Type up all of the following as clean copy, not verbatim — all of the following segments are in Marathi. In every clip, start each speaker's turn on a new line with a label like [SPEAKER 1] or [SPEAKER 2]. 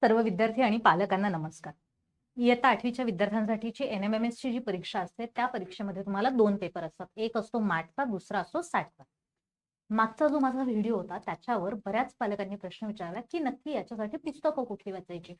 [SPEAKER 1] सर्व विद्यार्थी आणि पालकांना नमस्कार. इयत्ता 8वीच्या विद्यार्थ्यांसाठीची NMMSची जी परीक्षा असते त्या परीक्षेमध्ये तुम्हाला 2 पेपर असतात. एक असतो मॅथचा, दुसरा असतो सॅटचा. मागचा जो माझा व्हिडिओ होता त्याच्यावर बऱ्याच पालकांनी प्रश्न विचारला की नक्की याच्यासाठी पुस्तकं कुठली वाचायची.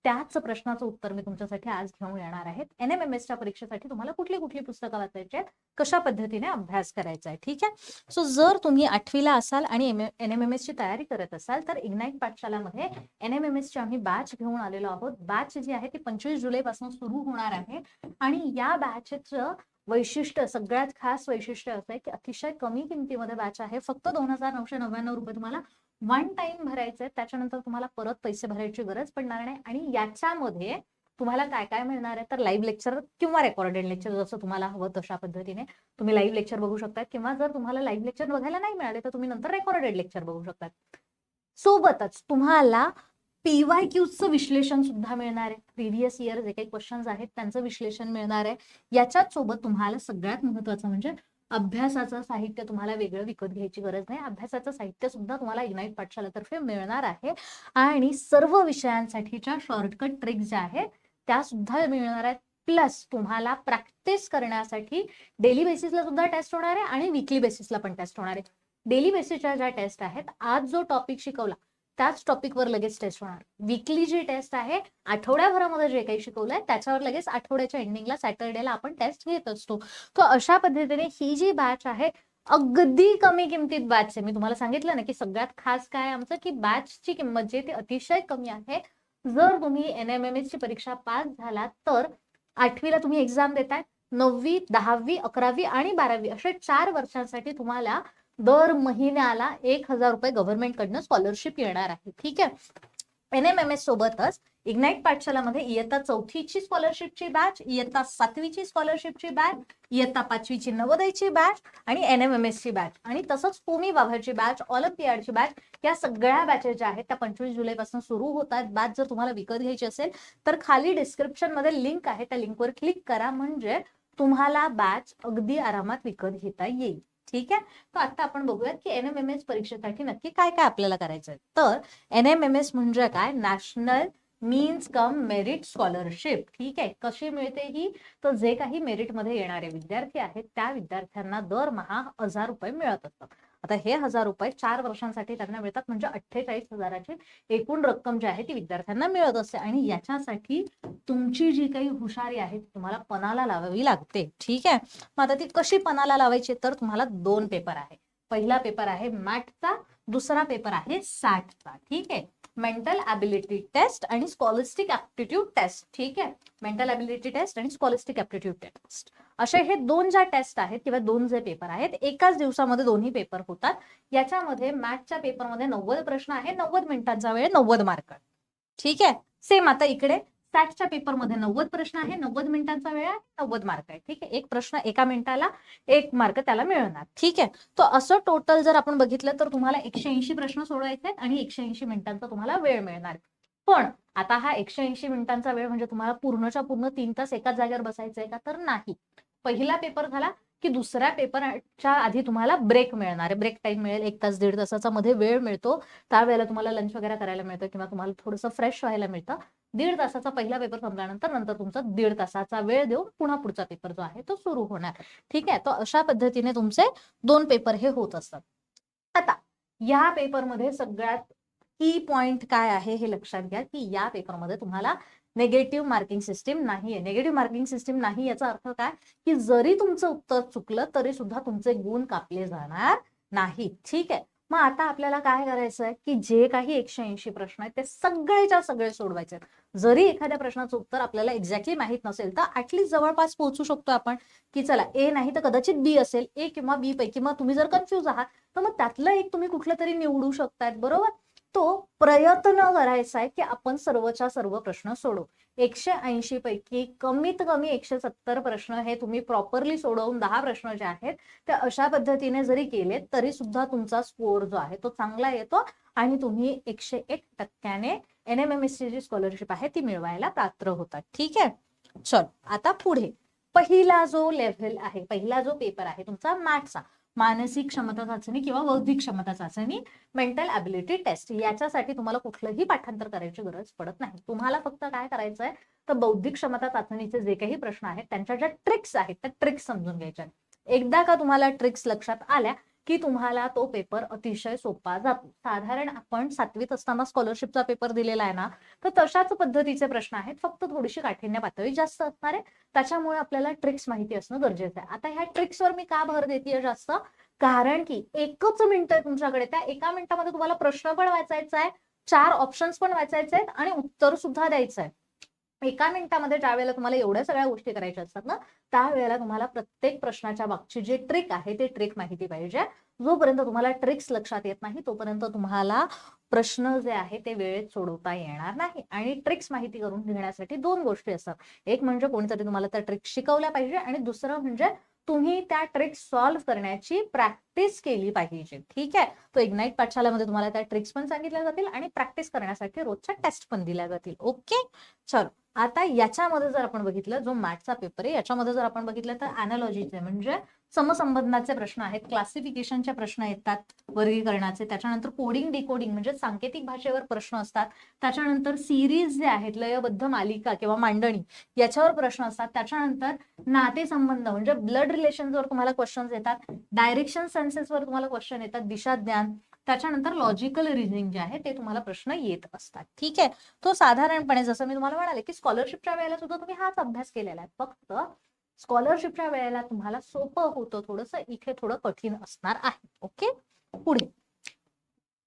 [SPEAKER 1] त्याच प्रश्नाचं उत्तर मी तुमच्यासाठी आज घेऊन येणार आहे. NMMSच्या परीक्षेसाठी तुम्हाला कुठली कुठली पुस्तकं वाचायची आहेत, कशा पद्धतीने अभ्यास करायचा आहे. ठीक आहे. सो जर तुम्ही 8वीला असाल आणि NMMSची तयारी करत असाल तर इग्नाइट पाठशालामध्ये NMMSची आम्ही बॅच घेऊन आलेलो आहोत. बॅच जी आहे ती 25 जुलैपासून सुरू होणार आहे आणि या बॅचचं वैशिष्ट्य, सगळ्यात खास वैशिष्ट्य असं आहे की अतिशय कमी किमतीमध्ये बॅच आहे. फक्त 2,999 रुपये तुम्हाला वन टाइम भरायचे. त्याच्यानंतर तुम्हाला परत पैसे भरायची गरज पडणार नाही. आणि याच्यामध्ये तुम्हाला काय काय मिळणार आहे तर लाईव्ह लेक्चर किंवा रेकॉर्डेड लेक्चर, जसं तुम्हाला हवं तशा पद्धतीने तुम्ही लाईव्ह लेक्चर बघू शकता, किंवा जर तुम्हाला लाईव्ह लेक्चर बघायला नाही मिळाले तर तुम्ही नंतर रेकॉर्डेड लेक्चर बघू शकता. सोबतच तुम्हाला PYQचं विश्लेषण सुद्धा मिळणार आहे. प्रिव्हियस इयर जे काही क्वेश्चन्स आहेत त्यांचं विश्लेषण मिळणार आहे. याच्याच सोबत तुम्हाला सगळ्यात महत्त्वाचं म्हणजे अभ्यासाचं साहित्य तुम्हाला वेगळं विकत घ्यायची गरज नाही. अभ्यासाचं साहित्य सुद्धा तुम्हाला इग्नाइट पाठशालातर्फे मिळणार आहे आणि सर्व विषयांसाठीच्या शॉर्टकट ट्रिक्स ज्या आहेत त्या सुद्धा मिळणार आहेत. प्लस तुम्हाला प्रॅक्टिस करण्यासाठी डेली बेसिसला सुद्धा टेस्ट होणार आहे आणि वीकली बेसिसला पण टेस्ट होणार आहे. डेली बेसिसच्या ज्या टेस्ट आहेत, आज जो टॉपिक शिकवला त्याच टॉपिकवर लगेच टेस्ट होणार. वीकली जी टेस्ट आहे, आठवड्याभरामध्ये जे काही शिकवलंय त्याच्यावर लगेच आठवड्याच्या एंडिंगला सॅटर्डेला आपण टेस्ट घेत असतो. तर अशा पद्धतीने ही जी बॅच आहे अगदी कमी किमतीत बॅच आहे. मी तुम्हाला सांगितलं ना की सगळ्यात खास काय आमचं की बॅचची किंमत जी ती अतिशय कमी आहे. जर तुम्ही NMMS ची परीक्षा पास झालात तर 8वीला तुम्ही एक्झाम देताय, 9वी, 10वी, 11वी आणि 12वी अशा 4 वर्षांसाठी तुम्हाला दर महिन्याला 1,000 रुपये गव्हर्नमेंट कडनं स्कॉलरशिप येणार आहे. ठीक आहे. NMMS सोबतच इग्नाइट पाठशालामध्ये इयत्ता 4थीची स्कॉलरशिपची बॅच, इयत्ता 7वीची स्कॉलरशिपची बॅच, इयत्ता 5वीची नवोदयची बॅच आणि NMMS ची बॅच आणि तसंच होमी बाबाची बॅच, ऑलिम्पियाडची बॅच, या सगळ्या बॅचेस ज्या आहेत त्या 25 जुलैपासून सुरू होत आहेत. बॅच जर तुम्हाला विकत घ्यायची असेल तर खाली डिस्क्रिप्शन मध्ये लिंक आहे, त्या लिंकवर क्लिक करा म्हणजे तुम्हाला बॅच अगदी आरामात विकत घेता येईल. ठीक आहे. तर आता आपण बघूयात की NMMS परीक्षेसाठी नक्की काय काय आपल्याला करायचं आहे. तर NMMS म्हणजे काय, national means cum merit scholarship. ठीक आहे. कशी मिळते ही, तर जे काही मेरिटमध्ये येणारे विद्यार्थी आहेत त्या विद्यार्थ्यांना दरमहा 1,000 रुपये मिळत असतात. आता हे 1,000 रुपये 4 वर्षांसाठी त्यांना मिळतात म्हणजे 48,000ची एकूण रक्कम जी आहे ती विद्यार्थ्यांना मिळत असते. आणि याच्यासाठी तुमची जी काही हुशारी आहे तुम्हाला पणाला लावावी लागते. ठीक आहे. मग आता ती कशी पणाला लावायची, तर तुम्हाला 2 पेपर आहे. पहिला पेपर आहे मॅथचा, दुसरा पेपर आहे सॅटचा. ठीक आहे. मेंटल ॲबिलिटी टेस्ट आणि स्कॉलिस्टिक ऍप्टिट्यूड टेस्ट. ठीक आहे. मेंटल ॲबिलिटी टेस्ट आणि स्कॉलिस्टिक ऍप्टिट्यूड टेस्ट असे हे 2 ज्या टेस्ट आहेत किंवा 2 जे पेपर आहेत एकाच दिवसामध्ये दोन्ही पेपर होतात. याच्यामध्ये मॅथच्या पेपरमध्ये 90 प्रश्न आहे, 90 मिनिटांचा वेळ, 90 मार्क. ठीक आहे. सेम आता इकडे सॅटच्या पेपरमध्ये 90 प्रश्न आहे, 90 मिनिटांचा वेळ आहे, 90 मार्क आहे. ठीक आहे. एक प्रश्न एका मिनिटाला 1 मार्क त्याला मिळणार. ठीक आहे. तर असं टोटल जर आपण बघितलं तर तुम्हाला 180 प्रश्न सोडवायचे आहेत आणि 180 मिनिटांचा तुम्हाला वेळ मिळणार. पण आता हा 180 मिनिटांचा वेळ म्हणजे तुम्हाला पूर्णच्या पूर्ण 3 तास एकाच जागेवर बसायचं आहे का, तर नाही. पहिला पेपर झाला की दुसऱ्या पेपरच्या आधी तुम्हाला ब्रेक मिळणार आहे. ब्रेक टाइम मिळेल, 1 तास 1.5 तासाचा मध्ये वेळ मिळतो. त्यावेळेला तुम्हाला लंच वगैरे करायला मिळतं किंवा तुम्हाला थोडंसं फ्रेश व्हायला मिळतं. 1.5 तासाचा पहिला पेपर संपल्यानंतर नंतर तुमचा 1.5 तासाचा वेळ देऊन पुन्हा पुढचा पेपर जो आहे तो सुरू होणार. ठीक आहे. तर अशा पद्धतीने तुमचे 2 पेपर हे होत असतात. आता या पेपरमध्ये सगळ्यात की पॉइंट काय आहे हे लक्षात घ्या की या पेपरमध्ये तुम्हाला नेगेटिव्ह मार्किंग सिस्टीम नाहीये. नेगेटिव्ह मार्किंग सिस्टीम नाही याचा अर्थ काय की जरी तुमचं उत्तर चुकलं तरी सुद्धा तुमचे गुण कापले जाणार नाही. ठीक आहे. मग आता आपल्याला काय करायचं आहे की जे काही 180 प्रश्न आहेत ते सगळेच्या सगळे सोडवायचे आहेत. जरी एखाद्या प्रश्नाचं उत्तर आपल्याला एक्झॅक्टली माहित नसेल तर ऍटलीस्ट जवळपास पोहोचू शकतो आपण की चला ए नाही तर कदाचित बी असेल, ए किंवा बी पैकी मग तुम्ही जर कन्फ्युज आहात तर मग त्यातलं एक तुम्ही कुठलं तरी निवडू शकतायत. बरोबर. तो प्रयत्न करायचा आहे की आपण सर्वच्या सर्व प्रश्न सोडवू. 180 पैकी कमीत कमी 170 प्रश्न हे तुम्ही प्रॉपरली सोडवून 10 प्रश्न जे आहेत ते अशा पद्धतीने जरी केले तरी सुद्धा तुमचा स्कोअर जो आहे तो चांगला येतो आणि तुम्ही 101% NMMS ची जी स्कॉलरशिप आहे ती मिळवायला पात्र होतात. ठीक आहे. चल आता पुढे पहिला जो लेव्हल आहे, पहिला जो पेपर आहे तुमचा मॅथ्सचा. मानसिक क्षमता चाचणी किंवा बौद्धिक क्षमता चाचणी, मेंटल ॲबिलिटी टेस्ट. याच्यासाठी तुम्हाला कुठलंही पाठांतर करायची गरज पडत नाही. तुम्हाला फक्त काय करायचंय तर बौद्धिक क्षमता चाचणीचे जे काही प्रश्न आहेत त्यांच्या ज्या ट्रिक्स आहेत त्या ट्रिक्स समजून घ्यायच्या. एकदा का तुम्हाला ट्रिक्स लक्षात आल्या की तुम्हाला तो पेपर अतिशय सोपा जातो. साधारण आपण 7वीत असताना स्कॉलरशिपचा पेपर दिलेला आहे ना, तर तशाच पद्धतीचे प्रश्न आहेत, फक्त थोडीशी काठिण्य पातळी जास्त असणार आहे. त्याच्यामुळे आपल्याला ट्रिक्स माहिती असणं गरजेचं आहे. आता ह्या ट्रिक्सवर मी का भर देतेय जास्त, कारण की एकच मिनिट आहे तुमच्याकडे, त्या एका मिनिटामध्ये तुम्हाला प्रश्न पण वाचायचा आहे, 4 ऑप्शन्स पण वाचायचे आहेत आणि उत्तर सुद्धा द्यायचं आहे. एका मिनिटामध्ये ज्या वेळेला तुम्हाला एवढ्या सगळ्या गोष्टी करायच्या असतात ना, त्यावेळेला तुम्हाला प्रत्येक प्रश्नाच्या मागची जी ट्रिक आहे ते ट्रिक माहिती पाहिजे. जोपर्यंत तुम्हाला ट्रिक्स लक्षात येत नाही तोपर्यंत तुम्हाला प्रश्न जे आहे ते वेळेत सोडवता येणार नाही. आणि ट्रिक्स माहिती करून घेण्यासाठी 2 गोष्टी असतात. एक म्हणजे कोणीतरी तुम्हाला त्या ट्रिक्स शिकवल्या पाहिजे आणि दुसरं म्हणजे तुम्ही त्या ट्रिक्स सॉल्व्ह करण्याची प्रॅक्टिस केली पाहिजे. ठीक आहे. तो इग्नाइट पाठशाळेमध्ये तुम्हाला त्या ट्रिक्स पण सांगितल्या जातील आणि प्रॅक्टिस करण्यासाठी रोजच्या टेस्ट पण दिल्या जातील. ओके, चलो. आता याच्यामध्ये जर आपण बघितलं, जो मॅथचा पेपर आहे याच्यामध्ये जर आपण बघितलं तर अॅनालॉजीचे म्हणजे समसंबंधाचे प्रश्न आहेत, क्लासिफिकेशनचे प्रश्न येतात, वर्गीकरणाचे, त्याच्यानंतर कोडिंग डिकोडिंग म्हणजे सांकेतिक भाषेवर प्रश्न असतात, त्याच्यानंतर सिरीज जे आहेत, लयबद्ध मालिका किंवा मांडणी याच्यावर प्रश्न असतात, त्याच्यानंतर नातेसंबंध म्हणजे ब्लड रिलेशनवर तुम्हाला क्वेश्चन्स येतात, डायरेक्शन सेन्सेसवर तुम्हाला क्वेश्चन येतात, दिशा ज्ञान, त्याच्यानंतर लॉजिकल रिझनिंग जे आहे ते तुम्हाला प्रश्न येत असतात. ठीक आहे. तो साधारणपणे जसं मी तुम्हाला म्हणाले की स्कॉलरशिपच्या वेळेला सुद्धा तुम्ही हाच अभ्यास केलेला आहे, फक्त स्कॉलरशिपच्या वेळेला तुम्हाला सोपं होतं थोडंसं, इथे थोडं कठीण असणार आहे. ओके, पुढे.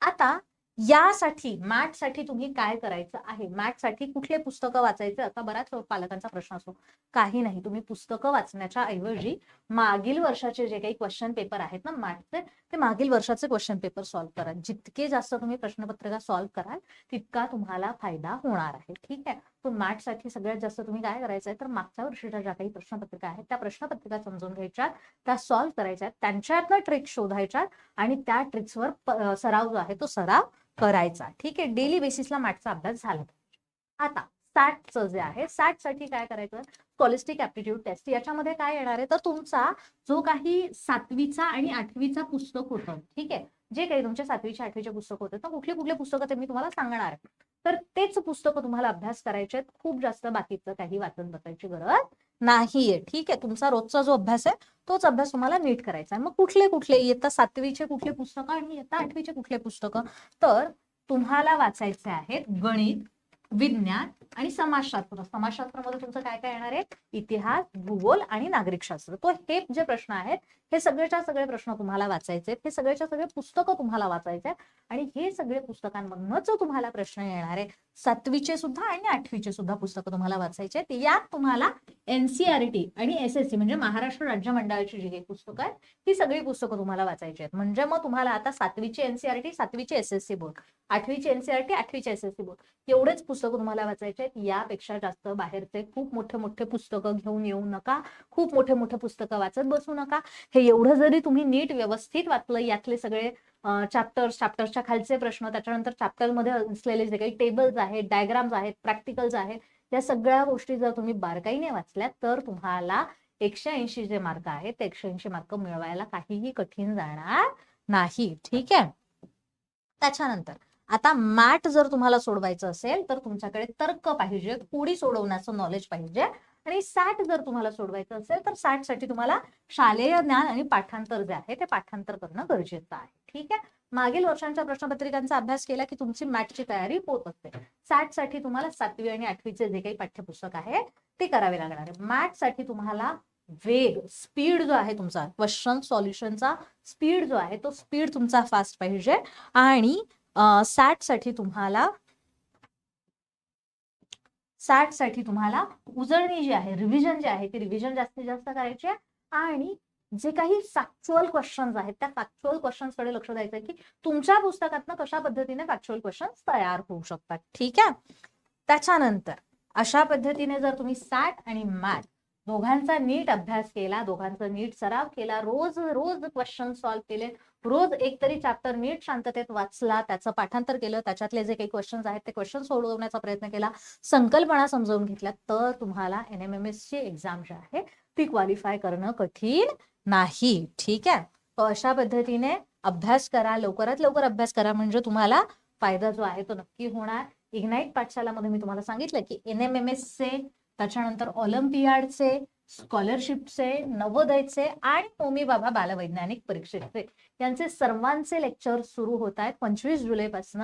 [SPEAKER 1] आता यासाठी मॅथसाठी तुम्ही काय करायचं आहे, मॅथसाठी कुठले पुस्तकं वाचायचे, आता बऱ्याच पालकांचा प्रश्न असतो. काही नाही, तुम्ही पुस्तकं वाचण्याच्या ऐवजी मागील वर्षाचे जे काही क्वेश्चन पेपर आहेत ना मॅथचे, ते मागील वर्षाचे क्वेश्चन पेपर सॉल्व्ह करा. जितके जास्त तुम्ही प्रश्नपत्रिका सॉल्व्ह कराल तितका तुम्हाला फायदा होणार आहे. ठीक आहे. तो मॅथसाठी सगळ्यात जास्त तुम्ही काय करायचं आहे तर मागच्या वर्षीच्या ज्या काही प्रश्नपत्रिका आहेत त्या प्रश्नपत्रिका समजून घ्यायच्या, त्या सॉल्व्ह करायच्या, त्यांच्यातनं ट्रिक शोधायच्या आणि त्या ट्रिक्सवर सराव जो आहे तो सराव करायचा. ठीक आहे. डेली बेसिसला मॅथचा अभ्यास झाला. आता सॅटचं जे आहे, सॅटसाठी काय करायचं, स्कॉलिस्टिक ऍप्टिट्यूड टेस्ट. याच्यामध्ये काय येणार आहे तर तुमचा जो काही 7वीचा आणि 8वीचा पुस्तक होतं, ठीक आहे, जे काही तुमच्या 7वीच्या 8वीचे पुस्तक होते तर कुठली कुठली पुस्तकं ते मी तुम्हाला सांगणार आहे. तर तेच पुस्तकं तुम्हाला अभ्यास करायचे आहेत, खूप जास्त बाकीचं काही वाचन बसायची गरज नाहीये. ठीक आहे. तुमचा रोजचा जो अभ्यास आहे तोच अभ्यास तुम्हाला नीट करायचा आहे. मग कुठले कुठले इयत्ता 7वीचे कुठले पुस्तकं आणि इयत्ता 8वीचे कुठले पुस्तकं, तर तुम्हाला वाचायचे आहेत गणित, विज्ञान आणि समाजशास्त्र. समाजशास्त्रामध्ये तुमचं काय काय येणार आहे, इतिहास, भूगोल आणि नागरिकशास्त्र. तो हे जे प्रश्न आहेत हे सगळेच्या सगळे प्रश्न तुम्हाला वाचायचे, हे सगळेच्या सगळे पुस्तकं तुम्हाला वाचायचे आणि हे सगळे पुस्तकांमधूनच तुम्हाला प्रश्न येणार आहे. 7वीचे सुद्धा आणि 8वीचे सुद्धा पुस्तकं तुम्हाला वाचायचे. यात तुम्हाला एनसीईआरटी आणि एसएससी म्हणजे महाराष्ट्र राज्य मंडळाची जी काही पुस्तकं आहेत ही सगळी पुस्तकं तुम्हाला वाचायची आहेत. म्हणजे मग तुम्हाला आता 7वीची एनसीईआरटी, 7वीची एसएससी बोर्ड, 8वीची एनसीईआरटी, 8वीची एसएससी बोर्ड, एवढेच पुस्तकं तुम्हाला वाचायचे आहेत. यापेक्षा जास्त बाहेरचे खूप मोठे मोठे पुस्तकं घेऊन येऊ नका, खूप मोठे मोठे पुस्तकं वाचत बसू नका. हे एवढं जरी तुम्ही नीट व्यवस्थित वाचलं, यातले सगळे चॅप्टर्सच्या खालचे प्रश्न, त्याच्यानंतर चॅप्टरमध्ये असलेले जे काही टेबल्स आहेत, डायग्राम्स आहेत, प्रॅक्टिकल्स आहेत, या सगळ्या गोष्टी जर तुम्ही बारकाईने वाचल्यात तर तुम्हाला 180 जे मार्क आहेत ते 180 मार्क मिळवायला काहीही कठीण जाणार नाही. ठीक आहे. त्याच्यानंतर आता मॅथ जर तुम्हाला सोडवायचं असेल तर तुमच्याकडे तर्क पाहिजे, कोडी सोडवण्याचं नॉलेज पाहिजे. आणि सॅट जर तुम्हाला सोडवायचं असेल तर सॅटसाठी तुम्हाला शालेय ज्ञान आणि पाठांतर जे आहे ते पाठांतर करणं गरजेचं आहे. ठीक आहे. मागील वर्षांच्या प्रश्नपत्रिकांचा अभ्यास केला की तुमची मॅथची तयारी होत असते. सॅटसाठी तुम्हाला 7वी आणि 8वीचे जे काही पाठ्यपुस्तक आहे ते करावे लागणार आहे. मॅथसाठी तुम्हाला वेग, स्पीड जो आहे तुमचा क्वेश्चन सॉल्युशनचा स्पीड जो आहे तो स्पीड तुमचा फास्ट पाहिजे. आणि सॅटसाठी तुम्हाला उजळणी जी आहे, रिव्हिजन जे आहे ते रिव्हिजन जास्तीत जास्त करायची आहे. आणि जे काही फॅक्च्युअल क्वेश्चन्स आहेत त्या फॅक्च्युअल क्वेश्चन्स कडे लक्ष द्यायचं की तुमच्या पुस्तकातनं कशा पद्धतीने फॅक्च्युअल क्वेश्चन्स तयार होऊ शकतात. ठीक आहे. त्याच्यानंतर अशा पद्धतीने जर तुम्ही सॅट आणि मॅथ दोघांचा नीट अभ्यास केला, दोघांचा नीट सराव केला, रोज रोज क्वेश्चन सॉल्व्ह केले, रोज एक तरी चॅप्टर नीट शांततेत वाचला, त्याचं पाठांतर केलं, त्याच्यातले जे काही क्वेश्चन्स आहेत ते क्वेश्चन सोडवण्याचा प्रयत्न केला, संकल्पना समजावून घेतल्या, तर तुम्हाला NMMS ची एक्झाम जी आहे ती क्वालिफाय करणं कठीण नाही. ठीक आहे. तो अशा पद्धतीने अभ्यास करा, लवकरात लवकर अभ्यास करा, म्हणजे तुम्हाला फायदा जो आहे तो नक्की होणार. इग्नाइट पाठशालामध्ये मी तुम्हाला सांगितलं की NMMS चे, त्याच्यानंतर ऑलिम्पियाडचे, स्कॉलरशिपचे, नवोदयचे आणि होमी बाबा बालवैज्ञानिक परीक्षेचे यांचे सर्वांचे लेक्चर सुरू होत आहेत 25 जुलैपासून.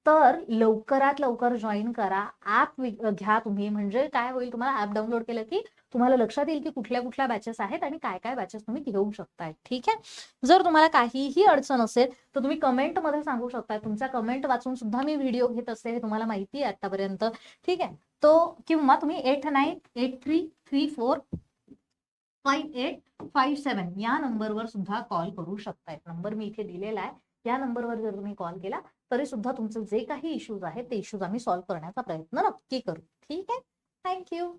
[SPEAKER 1] तर लवकरात लवकर जॉईन करा. ऍप घ्या तुम्ही, म्हणजे काय होईल, तुम्हाला ऍप डाउनलोड केलं की तुम्हाला लक्षात येईल की कुठल्या कुठल्या बॅचेस आहेत आणि काय काय बॅचेस तुम्ही घेऊ शकताय. ठीक आहे. जर तुम्हाला काहीही अडचण असेल तर तुम्ही कमेंट मध्ये सांगू शकता. तुमच्या कमेंट वाचून सुद्धा मी व्हिडिओ घेत असते, हे तुम्हाला माहिती आहे आतापर्यंत. ठीक आहे. तो किंवा तुम्ही 8983345857 या नंबरवर सुद्धा कॉल करू शकताय. नंबर मी इथे दिलेला आहे. या नंबरवर जर तुम्ही कॉल केला तरी सुद्धा तुमचे जे काही इश्यूज आहेत ते इश्यूज आम्ही सॉल्व्ह करण्याचा प्रयत्न नक्की करू. ठीक आहे. थँक्यू.